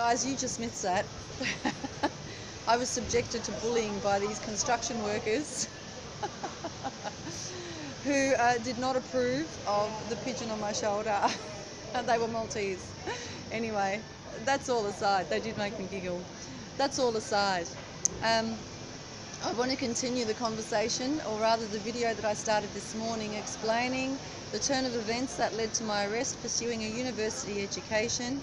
Guys, you just missed that. I was subjected to bullying by these construction workers who did not approve of the pigeon on my shoulder. They were Maltese. Anyway, that's all aside. They did make me giggle. That's all aside. I want to continue the conversation, or rather the video that I started this morning, explaining the turn of events that led to my arrest pursuing a university education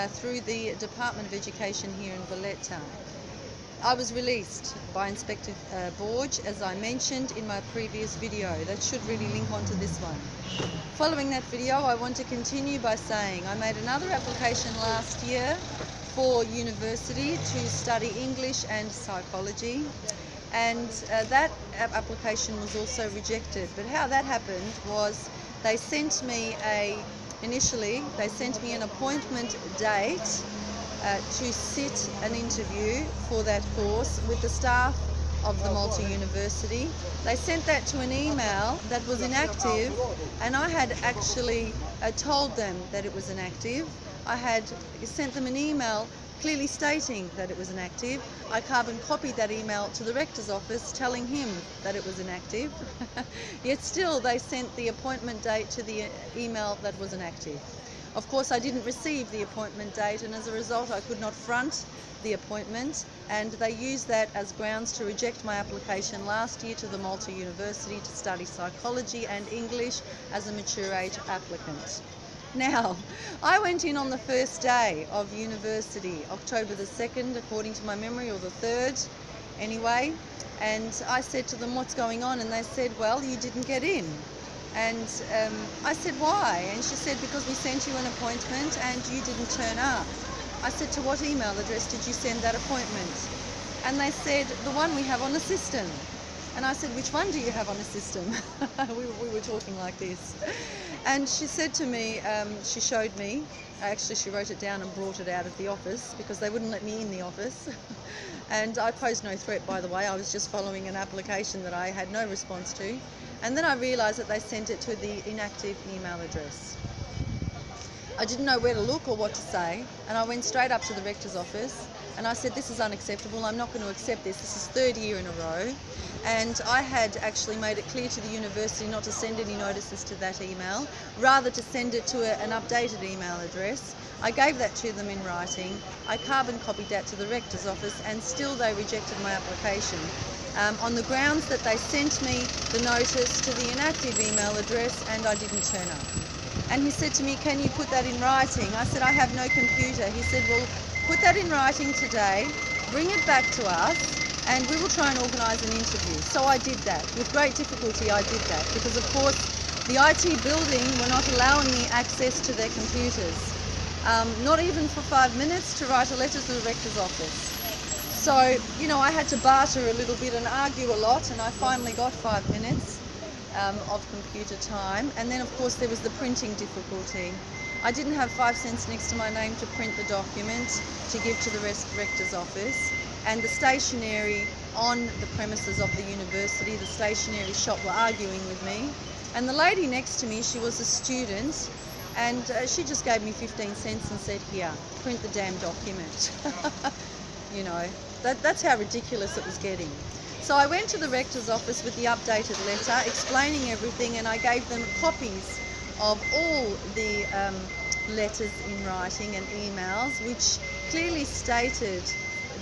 through the Department of Education here in Valletta. I was released by Inspector Borge, as I mentioned in my previous video. That should really link onto this one. Following that video, I want to continue by saying I made another application last year for university to study English and psychology, and that application was also rejected. But how that happened was they sent me initially they sent me an appointment date to sit an interview for that course with the staff of the Malta University. They sent that to an email that was inactive, and I had actually told them that it was inactive. I had sent them an email clearly stating that it was inactive. I carbon copied that email to the rector's office telling him that it was inactive. Yet still they sent the appointment date to the email that was inactive. Of course, I didn't receive the appointment date, and as a result I could not front the appointment, and they used that as grounds to reject my application last year to the Malta University to study psychology and English as a mature age applicant. Now, I went in on the first day of university, October the 2nd, according to my memory, or the 3rd, anyway, and I said to them, what's going on? And they said, well, you didn't get in. And I said, why? And she said, because we sent you an appointment and you didn't turn up. I said, to what email address did you send that appointment? And they said, the one we have on the system. And I said, which one do you have on the system? we were talking like this. And she said to me, she showed me, actually she wrote it down and brought it out of the office because they wouldn't let me in the office. And I posed no threat, by the way. I was just following an application that I had no response to. And then I realised that they sent it to the inactive email address. I didn't know where to look or what to say, and I went straight up to the rector's office and I said, this is unacceptable, I'm not going to accept this. This is 3rd year in a row, and I had actually made it clear to the university not to send any notices to that email, rather to send it to an updated email address. I gave that to them in writing. I carbon copied that to the rector's office, and still they rejected my application on the grounds that they sent me the notice to the inactive email address and I didn't turn up. And he said to me, can you put that in writing? I said, I have no computer. He said, well, put that in writing today, bring it back to us, and we will try and organise an interview. So I did that. With great difficulty I did that, because of course the IT building were not allowing me access to their computers. Not even for 5 minutes to write a letter to the rector's office. So, you know, I had to barter a little bit and argue a lot, and I finally got 5 minutes of computer time. And then of course there was the printing difficulty. I didn't have 5 cents next to my name to print the document to give to the rector's office, and the stationery on the premises of the university, the stationery shop, were arguing with me. And the lady next to me, she was a student, and she just gave me 15 cents and said, here, print the damn document. You know, that's how ridiculous it was getting. So I went to the rector's office with the updated letter explaining everything, and I gave them copies of all the letters in writing and emails, which clearly stated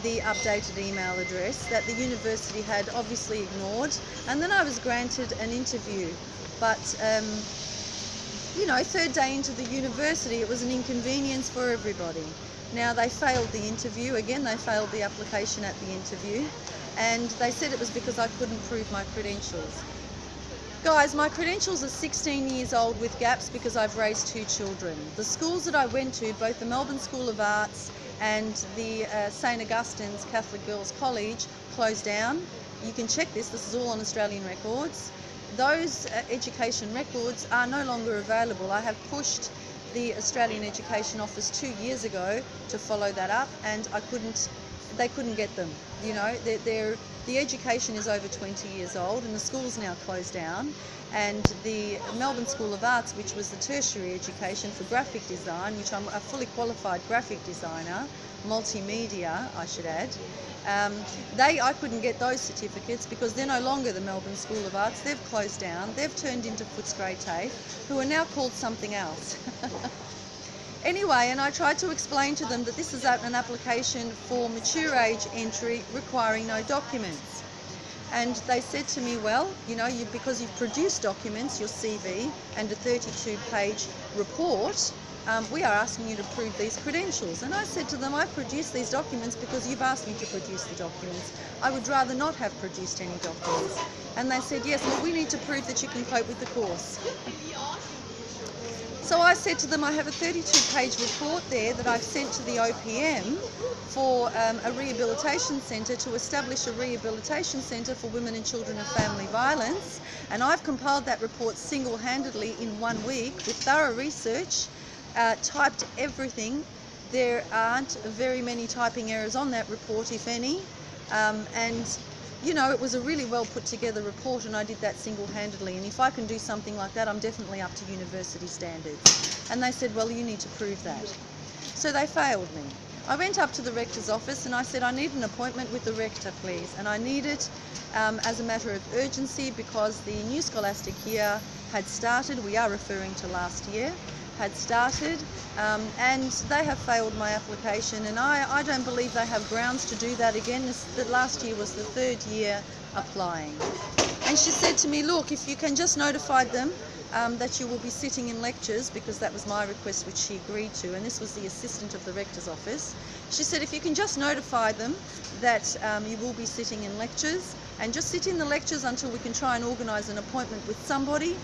the updated email address that the university had obviously ignored. And then I was granted an interview, but you know, 3rd day into the university, it was an inconvenience for everybody. Now, they failed the interview. Again, they failed the application at the interview, and they said it was because I couldn't prove my credentials. Guys, my credentials are 16 years old with gaps because I've raised 2 children. The schools that I went to, both the Melbourne School of Arts and the St Augustine's Catholic Girls College, closed down. You can check this is all on Australian records. Those education records are no longer available. I have pushed the Australian Education Office 2 years ago to follow that up, and they couldn't get them. You know, the the education is over 20 years old and the school's now closed down, and the Melbourne School of Arts, which was the tertiary education for graphic design, which I'm a fully qualified graphic designer, multimedia I should add, I couldn't get those certificates because they're no longer the Melbourne School of Arts. They've closed down, they've turned into Footscray TAFE, who are now called something else. Anyway, and I tried to explain to them that this is an application for mature age entry requiring no documents. And they said to me, well, you know, because you've produced documents, your CV and a 32-page report, we are asking you to prove these credentials. And I said to them, I've produced these documents because you've asked me to produce the documents. I would rather not have produced any documents. And they said, yes, well, we need to prove that you can cope with the course. So I said to them, I have a 32-page report there that I've sent to the OPM for a rehabilitation centre to establish a rehabilitation centre for women and children of family violence. And I've compiled that report single-handedly in 1 week with thorough research, typed everything. There aren't very many typing errors on that report, if any. And you know, it was a really well put together report, and I did that single-handedly, and if I can do something like that, I'm definitely up to university standards. And they said, well, you need to prove that. So they failed me. I went up to the rector's office and I said, I need an appointment with the rector, please, and I need it as a matter of urgency because the new scholastic year had started. We are referring to last year. Had started, and they have failed my application, and I don't believe they have grounds to do that again. Last year was the 3rd year applying. And she said to me, look, if you can just notify them that you will be sitting in lectures, because that was my request which she agreed to, and this was the assistant of the rector's office. She said, if you can just notify them that you will be sitting in lectures, and just sit in the lectures until we can try and organise an appointment with somebody,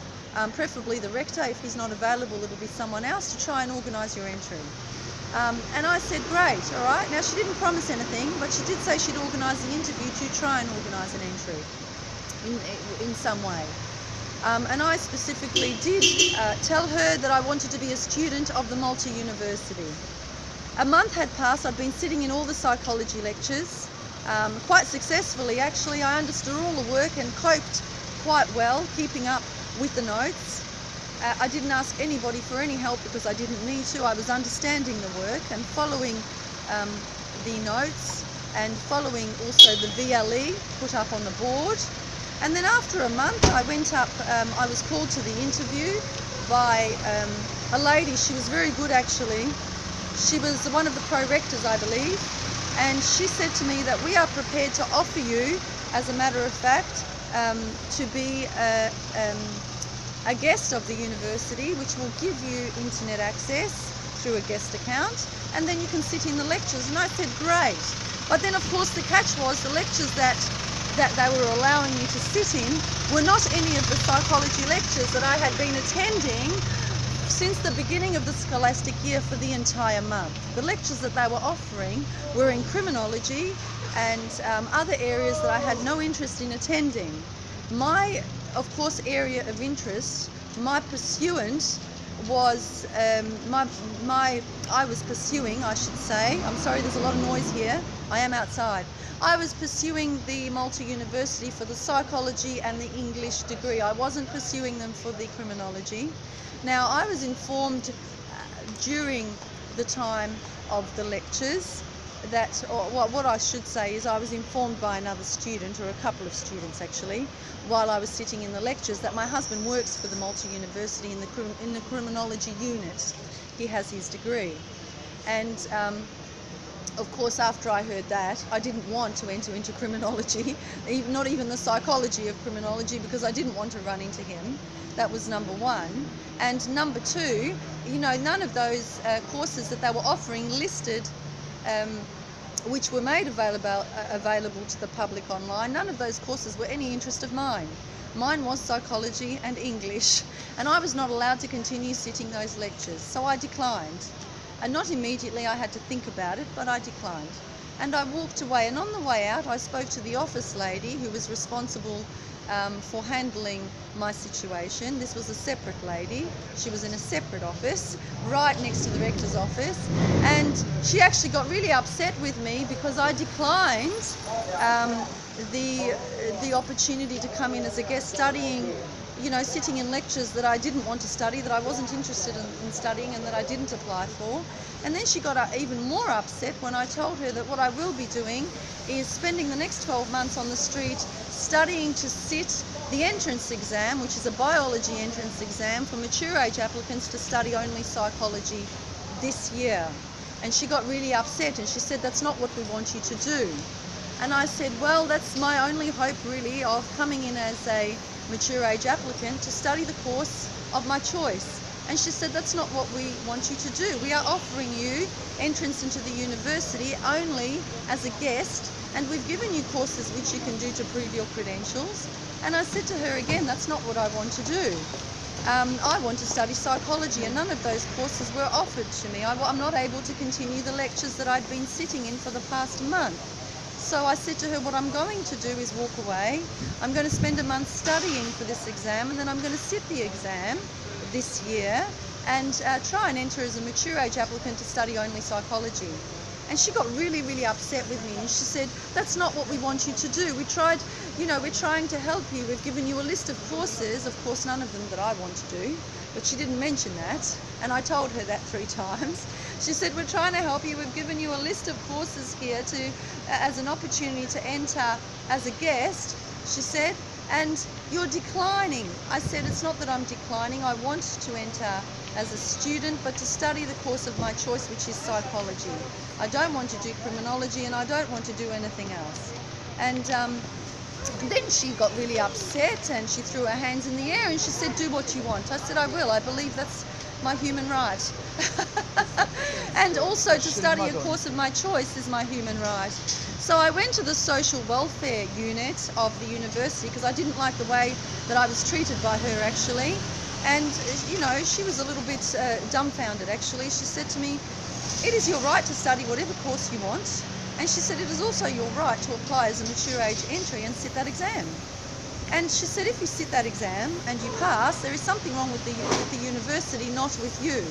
preferably the rector. If he's not available, it'll be someone else to try and organise your entry. And I said, great, all right. Now, she didn't promise anything, but she did say she'd organise the interview to try and organise an entry in some way. And I specifically did tell her that I wanted to be a student of the Malta University. A month had passed. I'd been sitting in all the psychology lectures, quite successfully actually. I understood all the work and coped quite well, keeping up with the notes. I didn't ask anybody for any help because I didn't need to. I was understanding the work and following the notes and following also the VLE put up on the board. And then after a month I went up, I was called to the interview by a lady. She was very good actually. She was one of the pro-rectors, I believe, and she said to me that we are prepared to offer you, as a matter of fact, to be a guest of the university, which will give you internet access through a guest account, and then you can sit in the lectures. And I said, great. But then, of course, the catch was the lectures that they were allowing me to sit in were not any of the psychology lectures that I had been attending since the beginning of the scholastic year for the entire month. The lectures that they were offering were in criminology and other areas that I had no interest in attending. My, of course, area of interest, my pursuant was, I was pursuing, I should say, I'm sorry there's a lot of noise here, I am outside. I was pursuing the Malta University for the psychology and the English degree. I wasn't pursuing them for the criminology. Now, I was informed during the time of the lectures that, or what I should say is I was informed by another student, or a couple of students actually, while I was sitting in the lectures, that my husband works for the Malta University in the criminology unit. He has his degree. And of course, after I heard that, I didn't want to enter into criminology, not even the psychology of criminology, because I didn't want to run into him. That was number one. And number two, you know, none of those courses that they were offering listed, which were made available to the public online, none of those courses were any interest of mine. Mine was psychology and English, and I was not allowed to continue sitting those lectures, so I declined. And not immediately, I had to think about it, but I declined. And I walked away, and on the way out I spoke to the office lady who was responsible for handling my situation. This was a separate lady. She was in a separate office, right next to the rector's office, and she actually got really upset with me because I declined the opportunity to come in as a guest studying, you know, sitting in lectures that I didn't want to study, that I wasn't interested in studying, and that I didn't apply for. And then she got even more upset when I told her that what I will be doing is spending the next 12 months on the street studying to sit the entrance exam, which is a biology entrance exam for mature age applicants to study only psychology this year. And she got really upset and she said, that's not what we want you to do. And I said, well, that's my only hope really of coming in as a mature age applicant to study the course of my choice. And she said, that's not what we want you to do. We are offering you entrance into the university only as a guest, and we've given you courses which you can do to prove your credentials. And I said to her again, that's not what I want to do. I want to study psychology, and none of those courses were offered to me. I'm not able to continue the lectures that I'd been sitting in for the past month. So I said to her, what I'm going to do is walk away. I'm going to spend a month studying for this exam, and then I'm going to sit the exam this year and try and enter as a mature age applicant to study only psychology. And she got really, really upset with me, and she said, that's not what we want you to do. We tried, you know, we're trying to help you. We've given you a list of courses, of course none of them that I want to do, but she didn't mention that, and I told her that 3 times. She said, we're trying to help you. We've given you a list of courses here to as an opportunity to enter as a guest, she said, and you're declining. I said, it's not that I'm declining. I want to enter as a student, but to study the course of my choice, which is psychology. I don't want to do criminology, and I don't want to do anything else. And then she got really upset and she threw her hands in the air and she said, do what you want. I said, I will. I believe that's my human right. And also to study a course of my choice is my human right. So I went to the social welfare unit of the university because I didn't like the way that I was treated by her actually. And, you know, she was a little bit dumbfounded actually. She said to me, it is your right to study whatever course you want. And she said, it is also your right to apply as a mature age entry and sit that exam. And she said, if you sit that exam and you pass, there is something wrong with the university, not with you.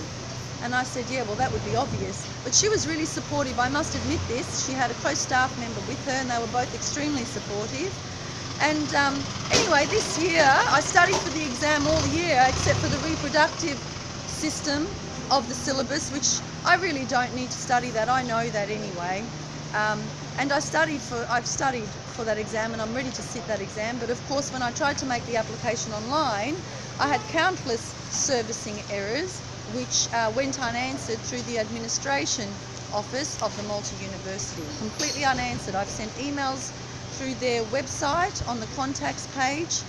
And I said, yeah, well, that would be obvious. But she was really supportive, I must admit this. She had a close staff member with her and they were both extremely supportive. And anyway, this year, I studied for the exam all year except for the reproductive system of the syllabus, which I really don't need to study that. I know that anyway. And I've studied for that exam and I'm ready to sit that exam. But of course, when I tried to make the application online, I had countless servicing errors which went unanswered through the administration office of the Malta University. Completely unanswered. I've sent emails through their website on the contacts page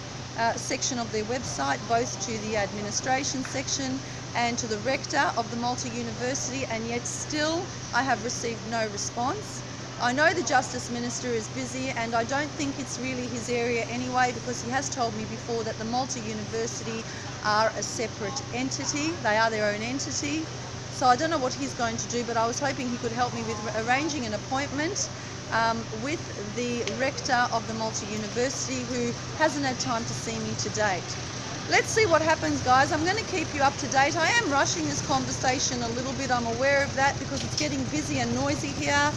section of their website, both to the administration section and to the rector of the Malta University, and yet still I have received no response. I know the Justice Minister is busy and I don't think it's really his area anyway, because he has told me before that the Malta University are a separate entity. They are their own entity. So I don't know what he's going to do, but I was hoping he could help me with arranging an appointment with the rector of the Malta University, who hasn't had time to see me to date. Let's see what happens, guys. I'm going to keep you up to date. I am rushing this conversation a little bit. I'm aware of that because it's getting busy and noisy here.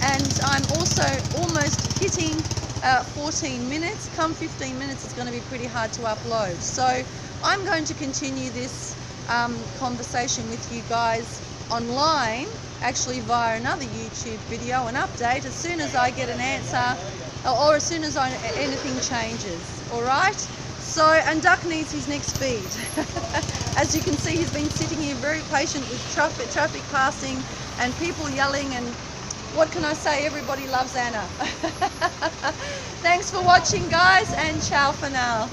And I'm also almost hitting 14 minutes. Come 15 minutes, it's going to be pretty hard to upload. So I'm going to continue this conversation with you guys online, actually via another YouTube video, an update, as soon as I get an answer or as soon as anything changes. All right? So, and Duck needs his next feed. As you can see, he's been sitting here very patient with traffic passing and people yelling, and what can I say? Everybody loves Anna. Thanks for watching, guys, and ciao for now.